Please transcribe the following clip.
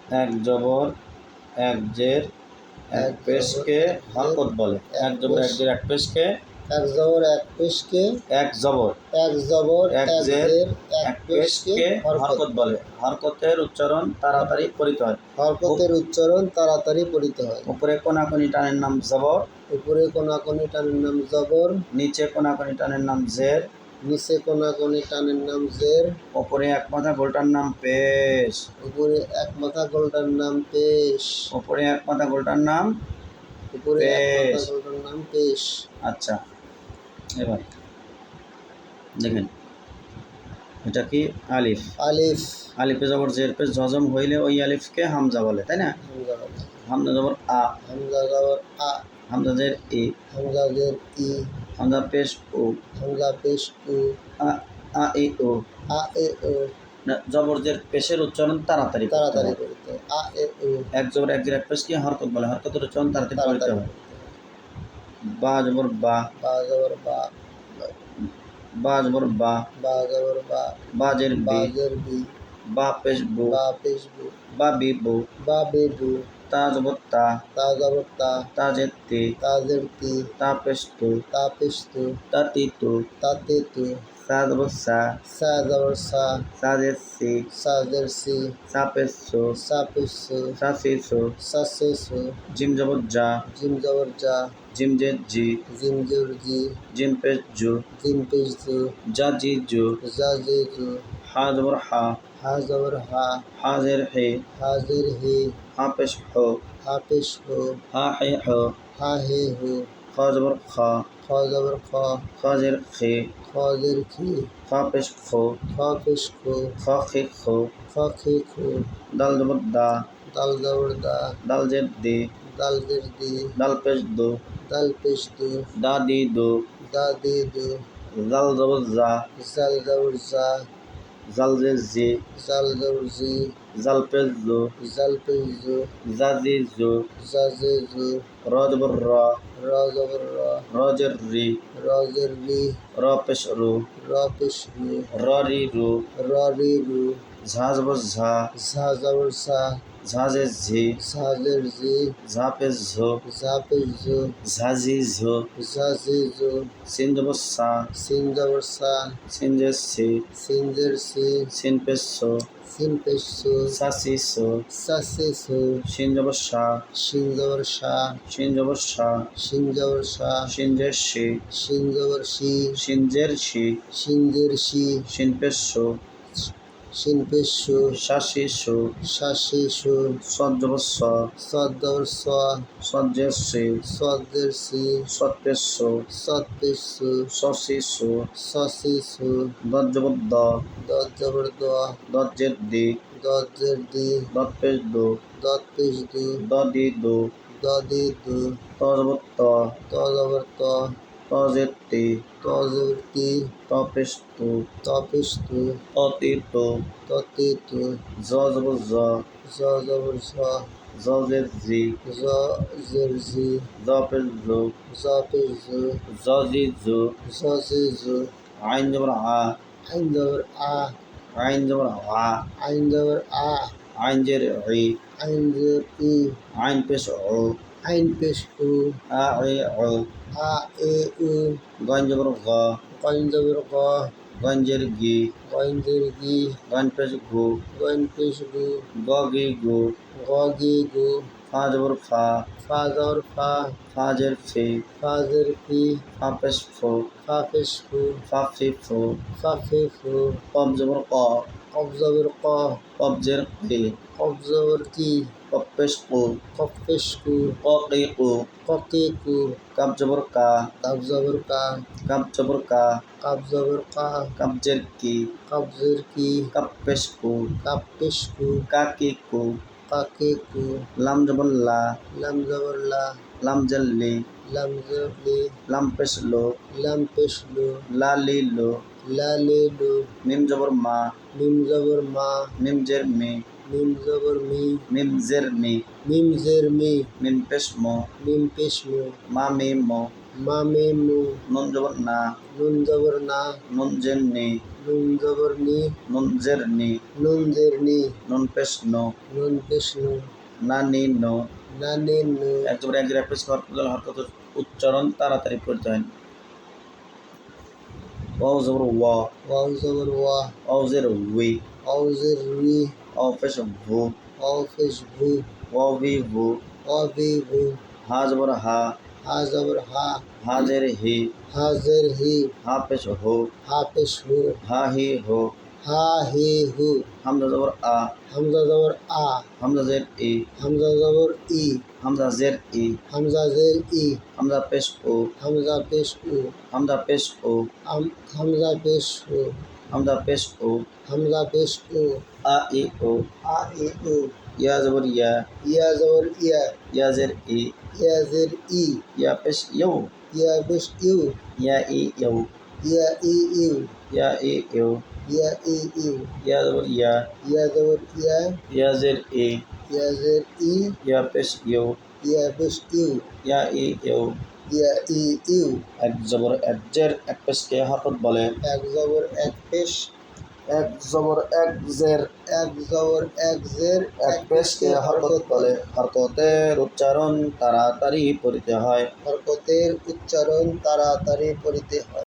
এক জবর এক জের এক পেশকে হরকত বলে। এক জবর এক জের এক পেশকে এক জবর এক পেশকে এক জবর এক জের এক পেশকে হরকত বলে। হরকতের উচ্চারণ তাড়াতাড়ি পড়িতে হয়। হরকতের উচ্চারণ তাড়াতাড়ি পড়িতে হয়। উপরে কোনাকুনি টানের নাম জবর, উপরে কোনাকুনি টানের নাম জবর, নিচে কোনাকুনি টানের নাম জের, নিচে কোনাকুনি টানের নাম জের, উপরে এক মাথা গোলটার নাম পেশ, উপরে এক মাথা গোলটার নাম পেশ, উপরে এক মাথা গোলটার নাম উপরে এক মাথা গোলটার নাম পেশ। আচ্ছা, এবার দেখেন এটা কি আলিফ। আলিফ, আলিফে জবর জের পেশ জজম হইলে ওই আলিফকে হামজা বলে, তাই না? হামজা জবর আ, হামজা জবর আ, হামজা জের ই, হামজা জের ই, হামজা পেশ ও, হামজা পেশ উ, আ আ ই ও। আ এ ও। জবর জের পেশের উচ্চারণ তাড়াতাড়ি তাড়াতাড়ি করতে হয়। আ এ ও। এক জবর এক জের এক পেশকে হরকত বলে। হরকতের উচ্চারণ তাড়াতাড়ি করতে হয়। বা জবর বা, বা জবর বা, বা জবর বা, বা জবর বা, বা জের বি, বা জের বি, বা পেশ বু, বা পেশ বু, বা বি বু, বা বে বু, তা জবর তা, তা জবর তা, তা জের তি, তা জের তি, তা পেশ তু, তা পেশ তু, তা তি তু, তা তে তু, সা জবর সা, সা জবর সা, সা জের সি, সা জের সি, সা পেশ সু, সা পেশ সু, সা সি সু, সা সে সু, জিম জবর যা, জিম জবর যা, জিম জের জি, জিম জবর জি, জিম পেশ জু, জিম পেশ জু, যা জি জু, জা জে জু, হা জবর হা, হা জবর হা, হা জের হে, হা জের হে, হা পেশ হো, হা পেশ হো, হা হে হো, হা হে হো, খা জবর খা, খ জবর খ, খা জের খে, খ জের খি, খা পেশ খো, খ পেশ খো, খা খে খো, খ খে খো, দাল জবর দা, দাল জবর দা, দাল জের দি, দাল জের দি, দাল পেশ দো, দাল পেশ দু, দা দি দো, দা দে দু, জাল জবর জা, জাল জবর জা, জাল জের জি, জাল জবর জি, জাল পেশ জো, জাল পেশ জু, জা জি জো, জা জে জু, র জবর র, র জবর র, র জের রি, র জের রি, র পেশ রু, র পেশ রু, র রি রু, র রি রু, ঝা জবর ঝা, ঝা জবর ঝা, ঝা জের ঝি, ঝা জের ঝি, ঝা পেশ ঝো, ঝা পেশ ঝু, ঝা জি ঝো, ঝা জি ঝু, সিন জবর সা, সিন জবর সা, সিন জের সি, সিন জের সি, সিন পেশ সো, সিন পেশ সু, সা সি সো, সা সে সু, সিন জবর সা, শিন জবর সা, সিন জবর সা, শিন জবর সা, সিন জের শি, শিন জবর শি, সিন জের শি, শিন জের শি, সিন পেশ সো, শিন পেশ সু, সা সি সো, সা শি সু, সদ জবর স, সদ জবর স, সদ জের সি, সদ জের সি, সদ পেশ সো, সদ পেশ সু, স সি সো, স সি সু, দদ জবর দ, দদ জবর দ, দদ জের দি, দদ জের দি, দদ পেশ দো, দদ পেশ দু, দ দি দো, দ দি দু, ত জবর ত, ত জবর ত, ত জের তি, ত জবর তি, ত পেশ তু, ত পেশ তু, ত তি তু, ত তি তু, জ জবর জ, জ জবর ঝ, জ জের জি, জ জের জি, জ পেশ জো, জ পেশ জু, জ জি জো, জ জি জু, আইন জবর আ, আইন জবর আ, আইন জবর আ, আইন জবর আ, আইন জের ই, আইন জের ই, আইন পেশ ও, আইন পেশ উ, আ ই ও, আ এ উ, গইন জবর গ, গইন জবর গ, গইন জের গি, গইন জের গি, গইন পেশ গু, গইন পেশ গু, গ গি গু, গ গি গু, ফা জবর ফা, ফা জবর ফা, ফা জের ফি, ফা জের ফি, ফা পেশ ফু, ফা পেশ ফু, ফা ফি ফু, ফা ফে ফু, কব জবর ক, কফ জবর ক, কব জের কি, কফ জবর কি, কব পেশ কু, কফ পেশ কু, ক কি কু, ক কে কু, কাব জবর কা, কাব জবর কা, কাব জবর কা, কাব জবর কা, কাব জের কি, কাব জের কি, কাব পেশ কু, কাব পেশ কু, কা কি কু, কা কে কু, লাম জবর লা, লাম জবর লা, লাম জের লি, লাম জবর লি, লাম পেশ লো, লাম পেশ লু, লা লি লো, লা লে লু, মিম জবর মা, মিম জবর মা, মিম জের মি, মিম জবর মি, মিম জের মি, মিম জের মি, মিম পেশ মো, মিম পেশ মু, মা মি মো, মামে মু, নুন জবর না, নুন জবর না, নুন জের নি, নুন জবর নি, নুন জের নি, নুন জের নি, নুন পেশ নো, নুন পেশ নু, না নি নো। না নে নু, এক জবর এক জের এক পেশ হরকত উচ্চারণ তাড়াতাড়ি করতে হয়। ওয়াও জবর ওয়া, ওয়াও জবর ওয়া, ওয়াও জের উই, ওয়াও জের রি, ওয়াও পেশ ভু, ওয়াও পেশ ভু, ওয়াও ভি ভু। ওয়া বি ভু, হা জবর হা, হা জবর হা, হা জের হি, হা জের হি, হা পেশ হো, হা পেশ হু, হা হি হো। হা হি হু, হামজা জবর আ, হামজা জবর আ, হামজা জের ই, হামজা জবর ই, হামজা জের ই, হামজা জের ই, হামজা পেশ ও, হামজা পেশ উ, হামজা পেশ ও, হামজা পেশ উ, হামজা পেশ ও। হামজা পেশ উ, আ ই ও, আ ই উ, ইয়া জবর ইয়া, ইয়া জবর ইয়া, ইয়া জের ই, ইয়া জের ই, ইয়া পেশ ইউ, ইয়া পেশ ইউ, ইয়া ই ইউ, ইয়া ই ইউ, ইয়া ই ইউ, ইয়া ই ইউ, ইয়া জবর ইয়া, ইয়া জবর ইয়া, ইয়া জের ই, ইয়া জের ই, ইয়া পেশ ইউ, ইয়া পেশ ইউ, ইয়া ই ইউ। ইয়া ই ইউ। এক জবর এক জের এক পেশকে হরকত বলে। এক জবর এক পেশ, এক জবর এক জের এক জবর এক জের এক পেশকে হরকত বলে। হরকতের উচ্চারণ তাড়াতাড়ি পড়িতে হয়। হরকতের উচ্চারণ তাড়াতাড়ি করিতে হয়।